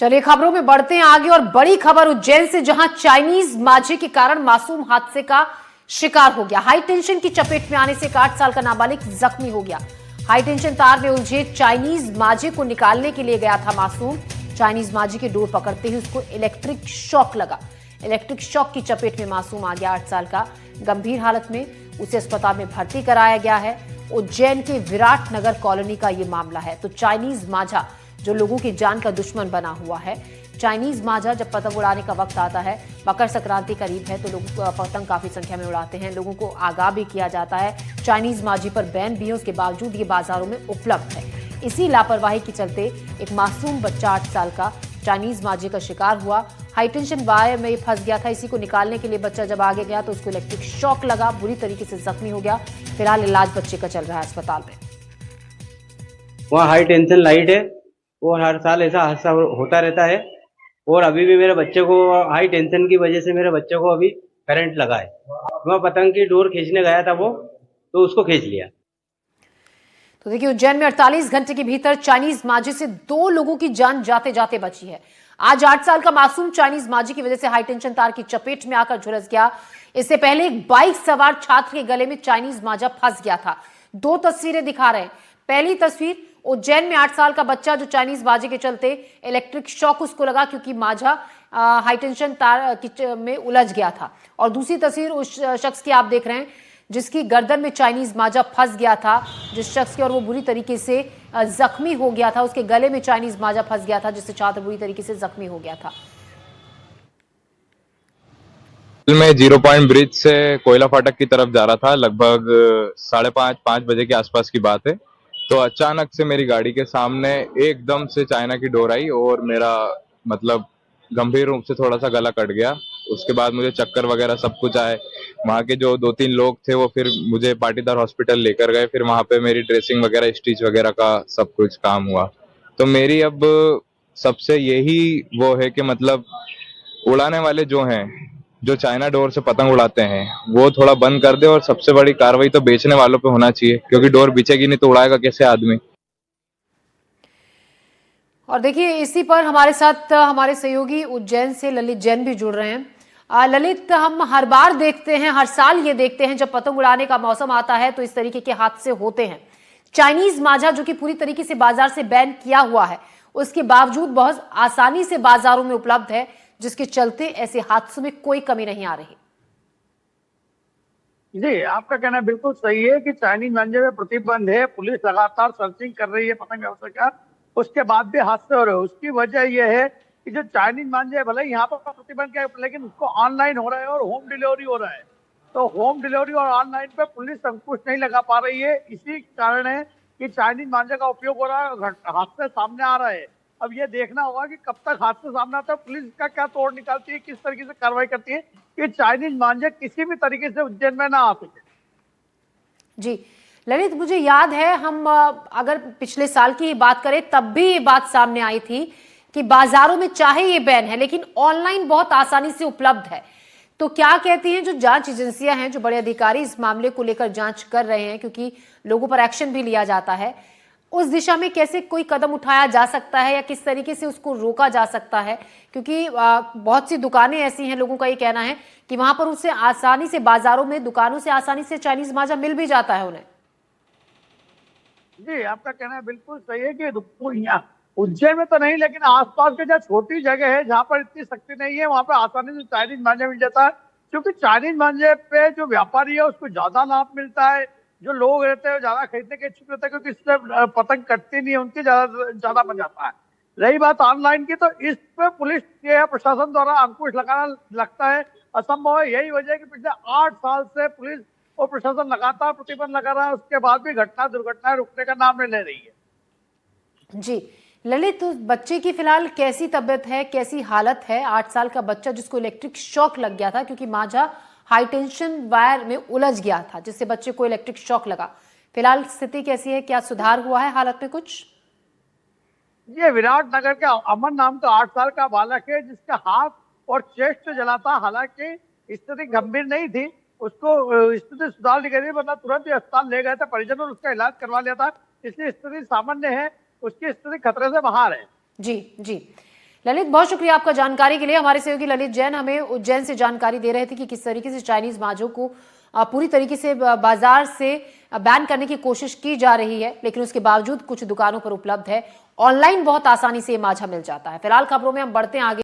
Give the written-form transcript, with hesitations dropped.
चलिए खबरों में बढ़ते हैं आगे और बड़ी खबर उज्जैन से, जहां चाइनीज माझे के कारण मासूम हादसे का शिकार हो गया। हाई टेंशन की चपेट में आने से एक 8 साल का नाबालिग जख्मी हो गया। हाई टेंशन तार में उलझे चाइनीज माझे को निकालने के लिए गया था मासूम। चाइनीज माझे की डोर पकड़ते ही उसको इलेक्ट्रिक शॉक लगा। इलेक्ट्रिक शॉक की चपेट में मासूम आ गया 8 साल का। गंभीर हालत में उसे अस्पताल में भर्ती कराया गया है। उज्जैन के विराट नगर कॉलोनी का यह मामला है। तो चाइनीज माझा जो लोगों की जान का दुश्मन बना हुआ है, चाइनीज माझा जब पतंग उड़ाने का वक्त आता है, मकर संक्रांति करीब है, तो लोग पतंग काफी संख्या में उड़ाते हैं। लोगों को आगाह भी किया जाता है। चाइनीज माझी पर बैन भी है, उसके बावजूद ये बाजारों में उपलब्ध है। इसी लापरवाही के चलते एक मासूम बच्चा 8 साल का चाइनीज माझे का शिकार हुआ। हाईटेंशन वायर में फंस गया था। इसी को निकालने के लिए बच्चा जब आगे गया तो उसको इलेक्ट्रिक शॉक लगा, बुरी तरीके से जख्मी हो गया। फिलहाल इलाज बच्चे का चल रहा है अस्पताल में। वहाँ हाई टेंशन लाइट है और हर साल ऐसा हादसा होता रहता है। और अभी भी मेरे बच्चे को हाई टेंशन की वजह से मेरे बच्चे को अभी करंट लगा है। मैं पतंग की डोर खींचने गया था वो, तो उसको खींच लिया। तो देखिए उज्जैन में 48 घंटे के भीतर चाइनीज माझे से 2 लोगों की जान जाते जाते बची है। आज 8 साल का मासूम चाइनीज माझे की वजह से हाईटेंशन तार की चपेट में आकर झुलस गया। इससे पहले एक बाइक सवार छात्र के गले में चाइनीज माझा फंस गया था। 2 तस्वीरें दिखा रहे हैं। पहली तस्वीर उज्जैन में 8 साल का बच्चा जो चाइनीज माझे के चलते इलेक्ट्रिक शॉक उसको लगा क्योंकि माझा हाईटेंशन तार में उलझ गया था। और दूसरी तस्वीर उस शख्स की आप देख रहे हैं जिसकी गर्दन में चाइनीज माझा फंस गया था, जिस शख्स के और वो बुरी तरीके से जख्मी हो गया था। उसके गले में चाइनीज माझा फंस गया था जिससे छात्र बुरी तरीके से जख्मी हो गया था। मैं 0 पॉइंट ब्रिज से कोयला फाटक की तरफ जा रहा था। लगभग 5:30-5 बजे के आसपास की बात है। तो अचानक से मेरी गाड़ी के सामने एकदम से चाइना की डोर आई और मेरा मतलब गंभीर रूप से थोड़ा सा गला कट गया। उसके बाद मुझे चक्कर वगैरह सब कुछ आए। वहाँ के जो 2-3 लोग थे वो फिर मुझे पाटीदार हॉस्पिटल लेकर गए। फिर वहाँ पे मेरी ड्रेसिंग वगैरह, स्टिच वगैरह का सब कुछ काम हुआ। तो मेरी अब सबसे यही वो है कि मतलब उड़ाने वाले जो हैं, जो चाइना डोर से पतंग उड़ाते हैं, वो थोड़ा बंद कर दे। और सबसे बड़ी कार्रवाई तो बेचने वालों पे होना चाहिए, क्योंकि डोर बिचेगी नहीं तो उड़ाएगा कैसे आदमी। और देखिए इसी पर हमारे साथ हमारे सहयोगी उज्जैन से ललित जैन भी जुड़ रहे हैं। ललित, हम हर बार देखते हैं, हर साल ये देखते हैं जब पतंग उड़ाने का मौसम आता है तो इस तरीके के हादसे होते हैं। चाइनीज माझा जो कि पूरी तरीके से बाजार से बैन किया हुआ है, उसके बावजूद बहुत आसानी से बाजारों में उपलब्ध है, जिसके चलते ऐसे हादसों में कोई कमी नहीं आ रही। जी, आपका कहना बिल्कुल सही है कि चाइनीज मांझे में प्रतिबंध है। पुलिस लगातार सर्चिंग कर रही है पतंग व्यवसाय का, उसके बाद भी हादसे हो रहे हैं। उसकी वजह यह है कि जो चाइनीज मांझे है, भले यहाँ पर प्रतिबंध किया लेकिन उसको ऑनलाइन हो रहा है और होम डिलीवरी हो रहा है। तो होम डिलीवरी और ऑनलाइन पे पुलिस अंकुश नहीं लगा पा रही है। इसी कारण है कि चाइनीज मांझे का उपयोग हो रहा है और हादसे सामने आ रहा है। अब ये देखना होगा कि कब तक हादसे सामने आता है, पुलिस का क्या तोड़ निकालती है, किस तरीके से कार्रवाई करती है कि चाइनीज मांझे किसी भी तरीके से उज्जैन में ना आ सके। जी ललित, मुझे याद है हम अगर पिछले साल की ही बात करें तब भी ये बात सामने आई थी कि बाजारों में चाहे ये बैन है लेकिन ऑनलाइन बहुत आसानी से उपलब्ध है। तो क्या कहती हैं जो जांच एजेंसियां हैं, जो बड़े अधिकारी इस मामले को लेकर जांच कर रहे हैं, क्योंकि लोगों पर एक्शन भी लिया जाता है, उस दिशा में कैसे कोई कदम उठाया जा सकता है या किस तरीके से उसको रोका जा सकता है? क्योंकि बहुत सी दुकानें ऐसी हैं, लोगों का ये कहना है कि वहां पर उससे आसानी से बाजारों में दुकानों से आसानी से चाइनीज माजा मिल भी जाता है उन्हें। जी, आपका कहना बिल्कुल सही है कि यहाँ उज्जैन में तो नहीं लेकिन आसपास के जो छोटी जगह है जहाँ पर इतनी सख्ती नहीं है, वहाँ पे आसानी से चाइनीज मांझा मिल जाता है। क्योंकि चाइनीज मांझे पे जो व्यापारी है उसको ज्यादा लाभ मिलता है। जो लोग रहते हैं ज्यादा खरीदने के इच्छुक रहते हैं क्योंकि इससे पतंग कटती नहीं है, उनकी ज्यादा ज्यादा बन जाता है। रही बात ऑनलाइन की, तो इस पे पुलिस या प्रशासन द्वारा अंकुश लगाना लगता है असंभव है। यही वजह है कि पिछले 8 साल से पुलिस और प्रशासन लगातार प्रतिबंध लगा रहा है, उसके बाद भी दुर्घटनाएं रुकने का नाम नहीं ले रही है। जी ललित, तो बच्चे की फिलहाल कैसी तबीयत है, कैसी हालत है? 8 साल का बच्चा जिसको इलेक्ट्रिक शॉक लग गया था क्योंकि माझा हाई टेंशन वायर में उलझ गया था, जिससे बच्चे को इलेक्ट्रिक शॉक लगा। फिलहाल स्थिति कैसी है, क्या सुधार हुआ है हालत में कुछ? ये विराट नगर के अमन नाम का 8 साल का बालक है जिसका हाथ और चेस्ट जला था। हालांकि स्थिति गंभीर नहीं थी, उसको स्थिति सुधार ली गई, मतलब तुरंत ही अस्पताल ले गए थे परिजनों, उसका इलाज करवा लिया था, इसलिए स्थिति सामान्य है, उसकी स्थिति खतरे से बाहर है। जी जी ललित, बहुत शुक्रिया आपका जानकारी के लिए। हमारे सहयोगी ललित जैन हमें उज्जैन से जानकारी दे रहे थे कि किस तरीके से चाइनीज मांझों को पूरी तरीके से बाजार से बैन करने की कोशिश की जा रही है, लेकिन उसके बावजूद कुछ दुकानों पर उपलब्ध है। ऑनलाइन बहुत आसानी से ये मांझा मिल जाता है। फिलहाल खबरों में हम बढ़ते हैं आगे।